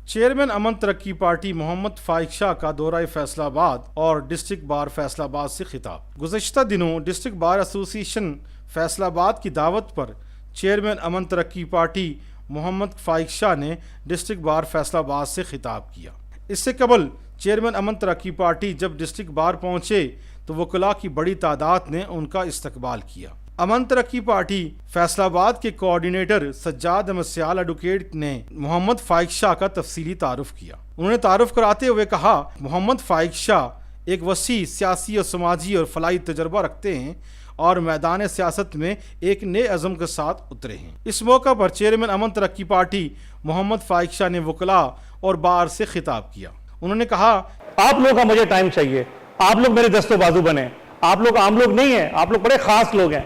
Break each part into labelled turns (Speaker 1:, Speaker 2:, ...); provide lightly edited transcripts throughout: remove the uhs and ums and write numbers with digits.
Speaker 1: Chairman امن ترقی party محمد فائق شاہ کا دورہ فیصل آباد اور ڈسٹرکٹ بار فیصل آباد سے خطاب۔ گزشتہ دنوں ڈسٹرکٹ بار ایسوسی ایشن فیصل آباد کی دعوت پر چیئرمین امن ترقی پارٹی محمد فائق شاہ نے ڈسٹرکٹ بار فیصل آباد سے خطاب کیا۔ اس سے قبل چیئرمین امن ترقی پارٹی جب ڈسٹرکٹ بار پہنچے تو وکلاء کی بڑی تعداد نے ان کا استقبال کیا۔ امن ترقی پارٹی فیصل آباد کے کوآرڈینیٹر سجاد احمد سیال ایڈوکیٹ نے محمد فائق شاہ کا تفصیلی تعارف کیا۔ انہوں نے تعارف کراتے ہوئے کہا، محمد فائق شاہ ایک وسیع سیاسی اور سماجی اور فلاحی تجربہ رکھتے ہیں اور میدان سیاست میں ایک نئے عزم کے ساتھ اترے ہیں۔ اس موقع پر چیئرمین امن ترقی پارٹی محمد فائق شاہ نے وکلاء اور بار سے خطاب کیا۔ انہوں نے کہا،
Speaker 2: آپ لوگوں کا مجھے ٹائم چاہیے، آپ لوگ میرے دست و بازو بنے، آپ لوگ عام لوگ نہیں ہیں، آپ لوگ بڑے خاص لوگ ہیں۔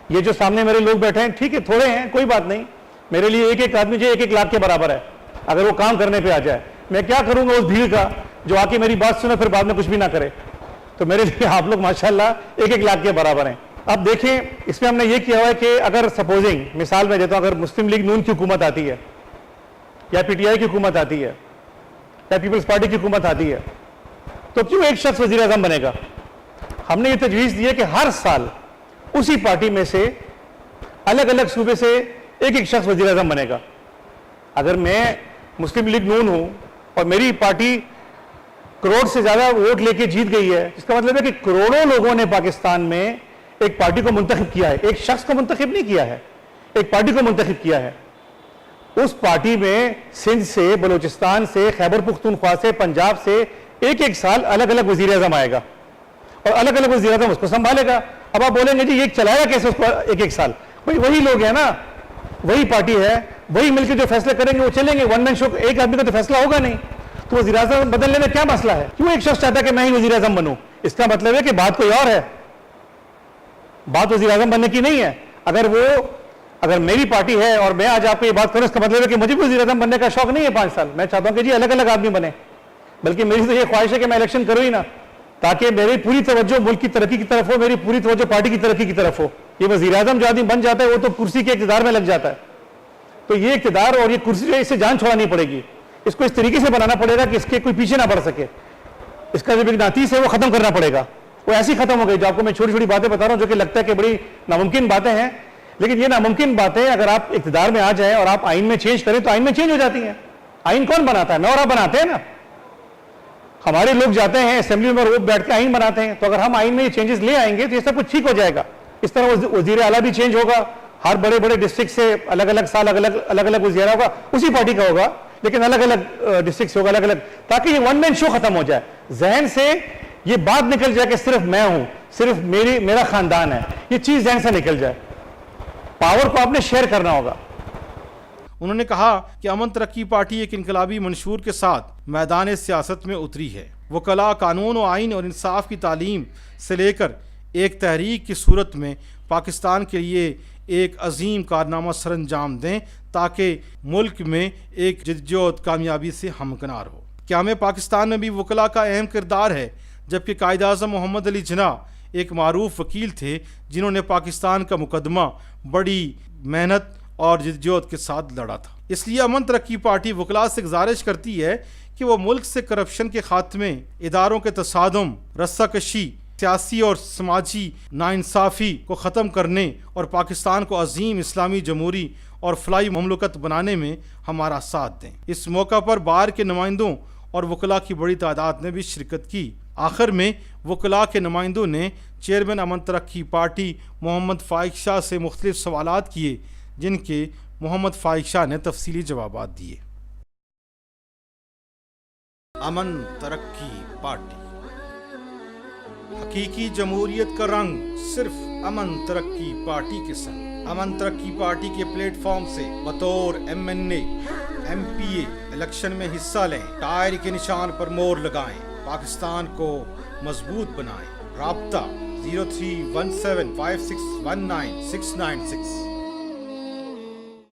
Speaker 2: یہ جو سامنے میرے لوگ بیٹھے ہیں ٹھیک ہے، تھوڑے ہیں، کوئی بات نہیں، میرے لیے ایک ایک آدمی جو 1-1 لاکھ کے برابر ہے۔ اگر وہ کام کرنے پہ آ جائے، میں کیا کروں گا اس بھیڑ کا جو آ کے میری بات سنے پھر بعد میں کچھ بھی نہ کرے؟ تو میرے لیے آپ لوگ ماشاءاللہ 1-1 لاکھ کے برابر ہیں۔ اب دیکھیں، اس میں ہم نے یہ کیا ہوا ہے کہ اگر سپوزنگ مثال میں دیتا ہوں، اگر مسلم لیگ نون کی حکومت آتی ہے یا پی ٹی آئی کی حکومت آتی ہے یا پیپلز پارٹی کی حکومت آتی ہے، تو کیوں ایک شخص وزیر اعظم بنے گا؟ ہم نے یہ تجویز دی ہے کہ ہر سال اسی پارٹی میں سے الگ الگ صوبے سے ایک ایک شخص وزیر اعظم بنے گا۔ اگر میں مسلم لیگ نون ہوں اور میری پارٹی کروڑ سے زیادہ ووٹ لے کے جیت گئی ہے، اس کا مطلب ہے کہ کروڑوں لوگوں نے پاکستان میں ایک پارٹی کو منتخب کیا ہے، ایک شخص کو منتخب نہیں کیا ہے، ایک پارٹی کو منتخب کیا ہے۔ اس پارٹی میں سندھ سے، بلوچستان سے، خیبر پختونخوا سے، پنجاب سے ایک ایک سال الگ الگ وزیر اعظم آئے گا اور الگ الگ وزیر اعظم اس کو سنبھالے گا۔ اب آپ بولیں گے جی یہ چلائے گا کیسے اس کو ایک ایک سال؟ وہی لوگ ہیں نا، وہی پارٹی ہے، وہی مل کے جو فیصلے کریں گے وہ چلیں گے۔ ون مین شو، ایک آدمی کا تو فیصلہ ہوگا نہیں، تو وزیر اعظم بدلنے میں کیا مسئلہ ہے؟ کیوں ایک شخص چاہتا ہے کہ میں ہی وزیر اعظم بنوں؟ اس کا مطلب ہے کہ بات کوئی اور ہے، بات وزیر اعظم بننے کی نہیں ہے۔ اگر میری پارٹی ہے اور میں آج آپ کو یہ بات کروں، اس کا مطلب ہے کہ مجھے بھی وزیر اعظم بننے کا شوق نہیں ہے 5 سال۔ میں چاہتا ہوں کہ جی الگ الگ آدمی بنے، بلکہ میری تو یہ خواہش ہے کہ میں الیکشن کروں ہی نہ، تاکہ میری پوری توجہ ملک کی ترقی کی طرف ہو، میری پوری توجہ پارٹی کی ترقی کی طرف ہو۔ یہ وزیر اعظم جو آدمی بن جاتا ہے وہ تو کرسی کے اقتدار میں لگ جاتا ہے، تو یہ اقتدار اور یہ کرسی جو ہے اس سے جان چھوڑانی پڑے گی، اس کو اس طریقے سے بنانا پڑے گا کہ اس کے کوئی پیچھے نہ بڑھ سکے، اس کا جو مقناطیس ہے وہ ختم کرنا پڑے گا۔ وہ ایسی ختم ہو گئی جو آپ کو میں چھوٹی چھوٹی باتیں بتا رہا ہوں جو کہ لگتا ہے کہ بڑی ناممکن باتیں ہیں، لیکن یہ ناممکن باتیں اگر آپ اقتدار میں آ جائیں اور آپ آئین میں چینج کریں تو آئین میں چینج ہو جاتی ہیں۔ آئین کون بناتا ہے؟ میں اور آپ بناتے ہیں نا۔ ہمارے لوگ جاتے ہیں اسمبلی میں وہ بیٹھ کے آئین بناتے ہیں، تو اگر ہم آئین میں یہ چینجز لے آئیں گے تو یہ سب کچھ ٹھیک ہو جائے گا۔ اس طرح وزیر اعلیٰ بھی چینج ہوگا، ہر بڑے بڑے ڈسٹرکٹ سے الگ الگ سال الگ الگ وزیر ہوگا، اسی پارٹی کا ہوگا لیکن الگ الگ ڈسٹرکٹ سے ہوگا، الگ الگ، تاکہ یہ ون مین شو ختم ہو جائے، ذہن سے یہ بات نکل جائے کہ صرف میں ہوں، صرف میرا خاندان ہے، یہ چیز ذہن سے نکل جائے۔ پاور کو آپ نے شیئر کرنا ہوگا۔
Speaker 1: انہوں نے کہا کہ امن ترقی پارٹی ایک انقلابی منشور کے ساتھ میدان سیاست میں اتری ہے۔ وکلاء قانون و آئین اور انصاف کی تعلیم سے لے کر ایک تحریک کی صورت میں پاکستان کے لیے ایک عظیم کارنامہ سر انجام دیں تاکہ ملک میں ایک جدوجہد کامیابی سے ہمکنار ہو۔ قیام پاکستان میں بھی وکلاء کا اہم کردار ہے، جبکہ قائد اعظم محمد علی جناح ایک معروف وکیل تھے جنہوں نے پاکستان کا مقدمہ بڑی محنت اور جدوجہد کے ساتھ لڑا تھا۔ اس لیے امن ترقی پارٹی وکلاء سے گزارش کرتی ہے کہ وہ ملک سے کرپشن کے خاتمے، اداروں کے تصادم، رسہ کشی، سیاسی اور سماجی ناانصافی کو ختم کرنے اور پاکستان کو عظیم اسلامی جمہوری اور فلاحی مملکت بنانے میں ہمارا ساتھ دیں۔ اس موقع پر بار کے نمائندوں اور وکلاء کی بڑی تعداد نے بھی شرکت کی۔ آخر میں وکلاء کے نمائندوں نے چیئرمین امن ترقی پارٹی محمد فائق شاہ سے مختلف سوالات کیے، جن کے محمد فائق شاہ نے تفصیلی جوابات دیے۔ امن ترقی پارٹی، حقیقی جمہوریت کا رنگ صرف امن ترقی پارٹی کے سنگ۔ امن ترقی پارٹی کے پلیٹ فارم سے بطور MNA MP الیکشن میں حصہ لیں، ٹائر کے نشان پر مور لگائیں، پاکستان کو مضبوط بنائیں۔ رابطہ 03175619 696۔